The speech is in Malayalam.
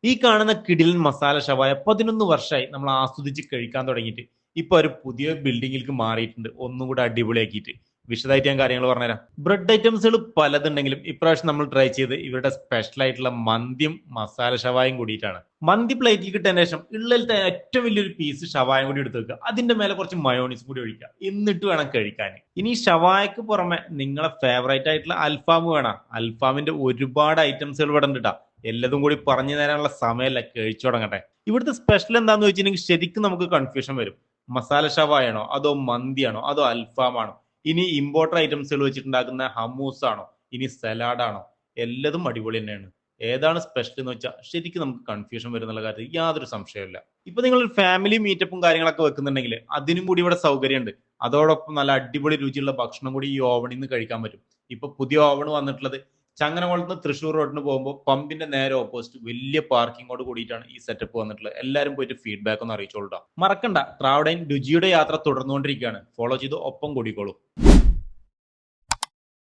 ഈ കാണുന്ന കിടിലൻ മസാല ഷവായ 11 വർഷമായി നമ്മൾ ആസ്വദിച്ച് കഴിക്കാൻ തുടങ്ങിയിട്ട് ഇപ്പൊ ഒരു പുതിയ ബിൽഡിങ്ങിലേക്ക് മാറിയിട്ടുണ്ട്, ഒന്നും കൂടെ അടിപൊളിയാക്കിയിട്ട്. വിശദമായിട്ട് ഞാൻ കാര്യങ്ങൾ പറഞ്ഞുതരാം. ബ്രെഡ് ഐറ്റംസുകൾ പലതുണ്ടെങ്കിലും ഇപ്രാവശ്യം നമ്മൾ ട്രൈ ചെയ്ത് ഇവരുടെ സ്പെഷ്യൽ ആയിട്ടുള്ള മന്തിയും മസാല ഷവായും കൂടിയിട്ടാണ്. മന്തി പ്ലേറ്റിൽ കിട്ടിയതിന് ശേഷം ഉള്ളിലത്തെ ഏറ്റവും വലിയൊരു പീസ് ഷവായും കൂടി എടുത്ത് വെക്കുക, അതിന്റെ മേലെ കുറച്ച് മയോണീസ് കൂടി ഒഴിക്കുക, എന്നിട്ട് വേണം കഴിക്കാൻ. ഇനി ഷവായക്ക് പുറമെ നിങ്ങളെ ഫേവറേറ്റ് ആയിട്ടുള്ള അൽഫാം വേണം. അൽഫാമിന്റെ ഒരുപാട് ഐറ്റംസുകൾ ഇവിടെ ഉണ്ട് ട്ടാ. എല്ലതും കൂടി പറഞ്ഞു തരാനുള്ള സമയമല്ല, കഴിച്ചു തുടങ്ങട്ടെ. ഇവിടുത്തെ സ്പെഷ്യൽ എന്താന്ന് വെച്ചിട്ടുണ്ടെങ്കിൽ ശരിക്കും നമുക്ക് കൺഫ്യൂഷൻ വരും. മസാല ഷവായാണോ, അതോ മന്തിയാണോ, അതോ അൽഫാമാണോ, ഇനി ഇമ്പോർട്ടർ ഐറ്റംസുകൾ വെച്ചിട്ടുണ്ടാക്കുന്ന ഹമ്മൂസ് ആണോ, ഇനി സലാഡാണോ? എല്ലതും അടിപൊളി തന്നെയാണ്. ഏതാണ് സ്പെഷ്യൽ എന്ന് വെച്ചാൽ ശരിക്കും നമുക്ക് കൺഫ്യൂഷൻ വരുന്നുള്ള കാര്യത്തിൽ യാതൊരു സംശയമില്ല. ഇപ്പൊ നിങ്ങൾ ഫാമിലി മീറ്റപ്പും കാര്യങ്ങളൊക്കെ വെക്കുന്നുണ്ടെങ്കിൽ അതിനും കൂടി ഇവിടെ സൗകര്യമുണ്ട്. അതോടൊപ്പം നല്ല അടിപൊളി രുചിയുള്ള ഭക്ഷണം കൂടി ഈ ഓവണിൽ നിന്ന് കഴിക്കാൻ പറ്റും. ഇപ്പൊ പുതിയ ഓവൺ വന്നിട്ടുള്ളത് ചങ്ങനകുളത്ത് നിന്ന് തൃശ്ശൂർ റോഡിന് പോകുമ്പോൾ പമ്പിന്റെ നേരെ ഓപ്പോസിറ്റ് വലിയ പാർക്കിങ്ങോട് കൂടിയിട്ടാണ് ഈ സെറ്റപ്പ് വന്നിട്ടുള്ളത്. എല്ലാവരും പോയിട്ട് ഫീഡ്ബാക്ക് ഒന്ന് അറിയിച്ചോളൂ. മറക്കണ്ട, ട്രാവഡൈൻ രുചിയുടെ യാത്ര തുടർന്നുകൊണ്ടിരിക്കുകയാണ്. ഫോളോ ചെയ്ത് ഒപ്പം കൂടിക്കോളൂ.